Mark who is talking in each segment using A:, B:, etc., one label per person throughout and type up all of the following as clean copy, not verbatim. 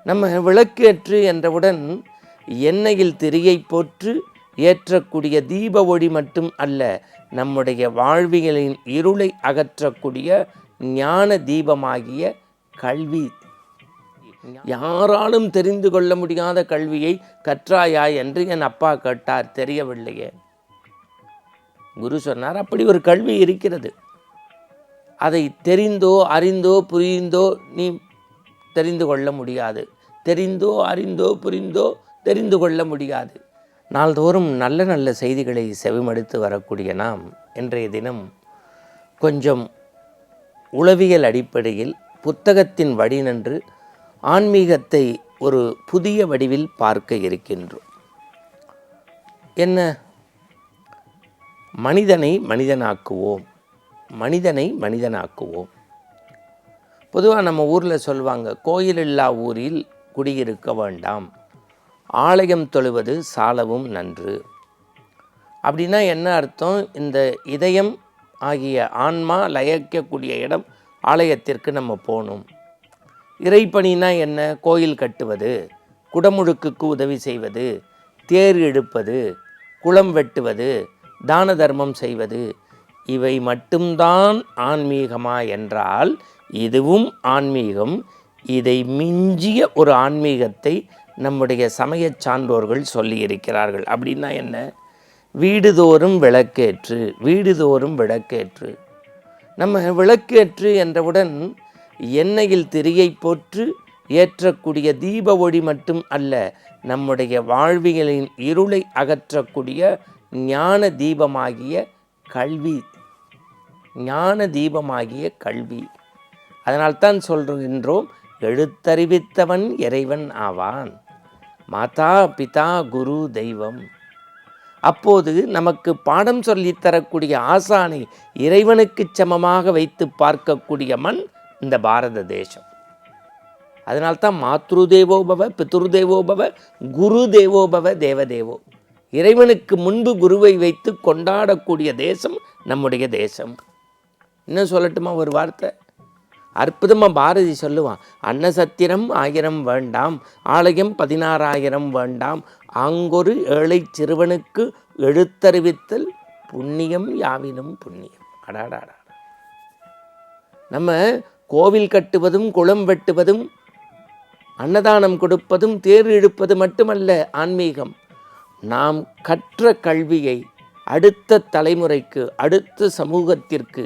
A: நம்ம விளக்கேற்று என்றவுடன் எண்ணெயில் திரியை போற்று ஏற்றக்கூடிய தீப ஒளி மட்டும் அல்ல, நம்முடைய வாழ்வியலின் இருளை அகற்றக்கூடிய ஞான தீபமாகிய கல்வி. யாராலும் தெரிந்து கொள்ள முடியாத கல்வியை கற்றாயா என்று என் அப்பா கேட்டார். தெரியவில்லையே. குரு சொன்னார், அப்படி ஒரு கல்வி இருக்கிறது. அதை தெரிந்தோ அறிந்தோ புரிந்தோ நீ தெரிந்து கொள்ள முடியாது. தெரிந்தோ அறிந்தோ புரிந்தோ தெரிந்து கொள்ள முடியாது. நாள்தோறும் நல்ல நல்ல செய்திகளை செவிமடுத்து வரக்கூடிய நாம் இன்றைய தினம் கொஞ்சம் உளவியல் அடிப்படையில் புத்தகத்தின் வழி நின்று ஆன்மீகத்தை ஒரு புதிய வடிவில் பார்க்க இருக்கின்றோம். என்ன? மனிதனை மனிதனாக்குவோம், மனிதனை மனிதனாக்குவோம். பொதுவாக நம்ம ஊரில் சொல்லுவாங்க, கோயில் இல்லா ஊரில் குடியிருக்க வேண்டாம், ஆலயம் தொழுவது சாலவும் நன்று. அப்படின்னா என்ன அர்த்தம்? இந்த இதயம் ஆகிய ஆன்மா லயிக்கக்கூடிய இடம் ஆலயத்திற்கு நம்ம போகணும். இறைப்பணினா என்ன? கோயில் கட்டுவது, குடமுழுக்குக்கு உதவி செய்வது, தேர் இழுப்பது, குளம் வெட்டுவது, தான தர்மம் செய்வது, இவை மட்டும்தான் ஆன்மீகமா என்றால் இதுவும் ஆன்மீகம். இதை மிஞ்சிய ஒரு ஆன்மீகத்தை நம்முடைய சமய சான்றோர்கள் சொல்லியிருக்கிறார்கள். அப்படின்னா என்ன? வீடுதோறும் விளக்கேற்று, வீடுதோறும் விளக்கேற்று. நம்ம விளக்கேற்று என்றவுடன் எண்ணெயில் திரியை போற்று ஏற்றக்கூடிய தீப ஒளி மட்டும் அல்ல, நம்முடைய வாழ்வியலின் இருளை அகற்றக்கூடிய ஞான தீபமாகிய கல்வி. ஞான தீபமாகிய கல்வி. அதனால்தான் சொல்கின்றோம், எழுத்தறிவித்தவன் இறைவன் ஆவான், மாதா பிதா குரு தெய்வம். அப்போது நமக்கு பாடம் சொல்லித்தரக்கூடிய ஆசானை இறைவனுக்கு சமமாக வைத்து பார்க்கக்கூடிய மண் இந்த பாரத தேசம். அதனால்தான் மாத்ரு தேவோபவ பித்ரு தேவோபவ குரு தேவோபவ தேவதேவோ. இறைவனுக்கு முன்பு குருவை வைத்து கொண்டாடக்கூடிய தேசம் நம்முடைய தேசம். இன்னும் சொல்லட்டுமா ஒரு வார்த்தை? அற்புதமாக பாரதி சொல்லுவான், அன்னசத்திரம் 1000 வேண்டாம், ஆலயம் 16,000 வேண்டாம், ஆங்கொரு ஏழை சிறுவனுக்கு எழுத்தறிவித்தல் புண்ணியம் யாவினும் புண்ணியம். அடாடாடா. நம்ம கோவில் கட்டுவதும் குளம் வெட்டுவதும் அன்னதானம் கொடுப்பதும் தேர் இழுப்பது மட்டுமல்ல ஆன்மீகம். நாம் கற்ற கல்வியை அடுத்த தலைமுறைக்கு, அடுத்த சமூகத்திற்கு,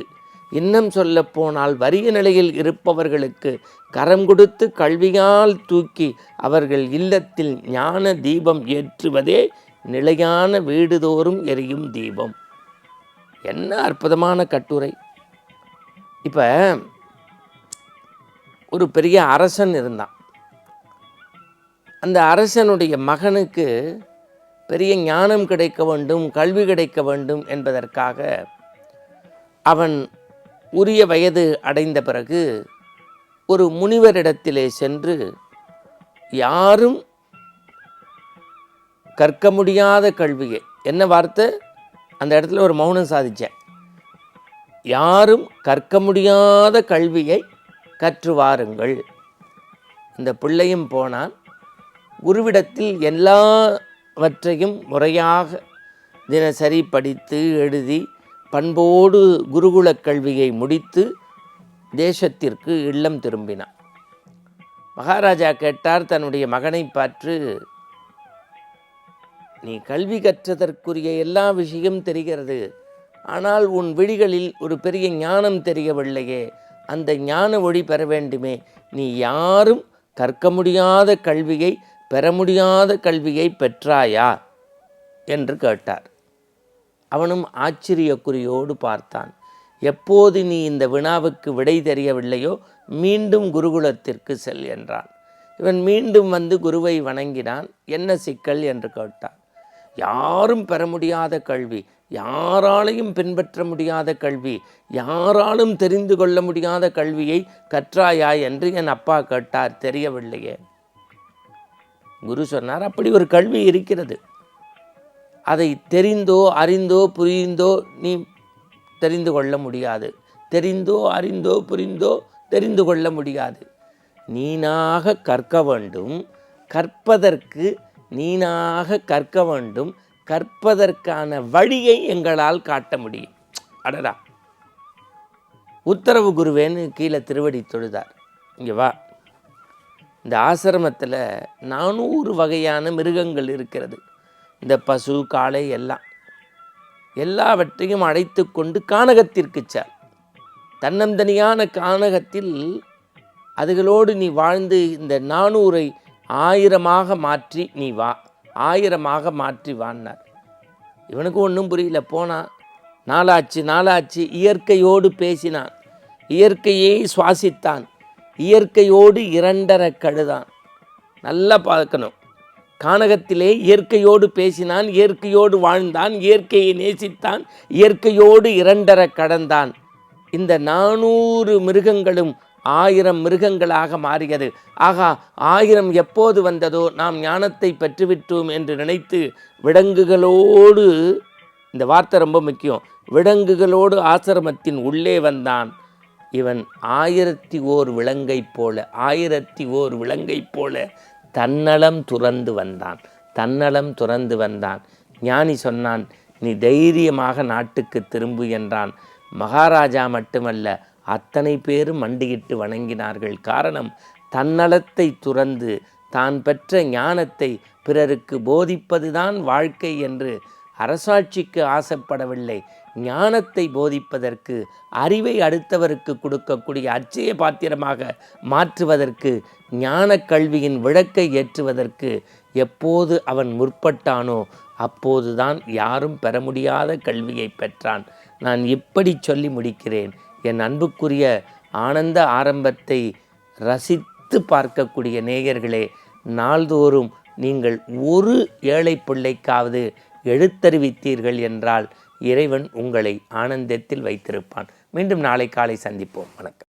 A: இன்னும் சொல்ல போனால் வறிய நிலையில் இருப்பவர்களுக்கு கரம் கொடுத்து கல்வியால் தூக்கி அவர்கள் இல்லத்தில் ஞான தீபம் ஏற்றுவதே நிலையான வீடுதோறும் எரியும் தீபம். என்ன அற்புதமான கட்டுரை! இப்போ ஒரு பெரிய அரசன் இருந்தான். அந்த அரசனுடைய மகனுக்கு பெரிய ஞானம் கிடைக்க வேண்டும், கல்வி கிடைக்க வேண்டும் என்பதற்காக அவன் உரிய வயது அடைந்த பிறகு ஒரு முனிவரிடத்திலே சென்று, யாரும் கற்க முடியாத கல்வியை, என்ன வார்த்தை அந்த இடத்துல ஒரு மௌனம் சாதிச்சேன், யாரும் கற்க முடியாத கல்வியை கற்று வாருங்கள். இந்த பிள்ளையும் போனான். குருவிடத்தில் எல்லாவற்றையும் முறையாக தினசரி படித்து எழுதி பண்போடு குருகுல கல்வியை முடித்து தேசத்திற்கு இல்லம் திரும்பினான். மகாராஜா கேட்டார் தன்னுடைய மகனை பார்த்து, நீ கல்வி கற்றதற்குரிய எல்லா விஷயம் தெரிகிறது, ஆனால் உன் விழிகளில் ஒரு பெரிய ஞானம் தெரியவில்லையே, அந்த ஞான ஒளி பெற வேண்டுமே, நீ யாரும் கற்க முடியாத கல்வியை, பெற முடியாத கல்வியை பெற்றாயா என்று கேட்டார். அவனும் ஆச்சரியக்குறியோடு பார்த்தான். எப்போது நீ இந்த வினாவுக்கு விடை தெரியவில்லையோ மீண்டும் குருகுலத்திற்கு செல் என்றான். இவன் மீண்டும் வந்து குருவை வணங்கினான். என்ன சிக்கல் என்று கேட்டான். யாரும் பெற முடியாத கல்வி, யாராலையும் பின்பற்ற முடியாத கல்வி, யாராலும் தெரிந்து கொள்ள முடியாத கல்வியை கற்றாயா என்று என் அப்பா கேட்டார். தெரியவில்லையே. குரு சொன்னார், அப்படி ஒரு கல்வி இருக்கிறது. அதை தெரிந்தோ அறிந்தோ புரிந்தோ நீ தெரிந்து கொள்ள முடியாது. தெரிந்தோ அறிந்தோ புரிந்தோ தெரிந்து கொள்ள முடியாது. நீனாக கற்க வேண்டும், கற்பதற்கு நீனாக கற்க வேண்டும், கற்பதற்கான வழியை எங்களால் காட்ட முடியும். அடடா, உத்தரவு குருவேன்னு கீழே திருவடி தொழுதார். இங்கே வா, இந்த ஆசிரமத்தில் 400 வகையான மிருகங்கள் இருக்கிறது. இந்த பசு, காளை எல்லாவற்றையும் அழைத்து கொண்டு கானகத்திற்கு சார். தன்னந்தனியான கானகத்தில் அதுகளோடு நீ வாழ்ந்து இந்த 400ஐ 1000ஆக மாற்றி நீ வா, 1000ஆக மாற்றி வான்னார். இவனுக்கு ஒன்றும் புரியல. போனான், நாளாச்சு இயற்கையோடு பேசினான், இயற்கையை சுவாசித்தான், இயற்கையோடு 2.5 கழுதான். நல்லா பார்க்கணும். கானகத்திலே இயற்கையோடு பேசினான், இயற்கையோடு வாழ்ந்தான், இயற்கையை நேசித்தான், இயற்கையோடு 2.5 கடந்தான். இந்த 400 மிருகங்களும் 1000 மிருகங்களாக மாறியது. ஆகா, 1000 எப்போது வந்ததோ நாம் ஞானத்தை பெற்றுவிட்டோம் என்று நினைத்து விலங்குகளோடு, இந்த வார்த்தை ரொம்ப முக்கியம், விலங்குகளோடு ஆசிரமத்தின் உள்ளே வந்தான். இவன் 1001 விலங்கைப் போல, 1001 விலங்கைப் போல தன்னலம் துறந்து வந்தான். ஞானி சொன்னான், நீ தைரியமாக நாட்டுக்கு திரும்பு என்றான். மகாராஜா மட்டுமல்ல, அத்தனை பேரும் மண்டியிட்டு வணங்கினார்கள். காரணம், தன்னலத்தை துறந்து தான் பெற்ற ஞானத்தை பிறருக்கு போதிப்பதுதான் வாழ்க்கை என்று அரசாட்சிக்கு ஆசைப்படவில்லை. ஞானத்தை போதிப்பதற்கு, அறிவை அடுத்தவருக்கு கொடுக்கக்கூடிய அச்சய பாத்திரமாக மாற்றுவதற்கு, ஞான கல்வியின் விளக்கை ஏற்றுவதற்கு எப்போது அவன் முற்பட்டானோ அப்போதுதான் யாரும் பெற முடியாத கல்வியை பெற்றான். நான் இப்படி சொல்லி முடிக்கிறேன். என் அன்புக்குரிய ஆனந்த ஆரம்பத்தை ரசித்து பார்க்கக்கூடிய நேயர்களே, நாள்தோறும் நீங்கள் ஒரு ஏழை பிள்ளைக்காவது எழுத்தறிவித்தீர்கள் என்றால் இறைவன் உங்களை ஆனந்தத்தில் வைத்திருப்பான். மீண்டும் நாளை காலை சந்திப்போம். வணக்கம்.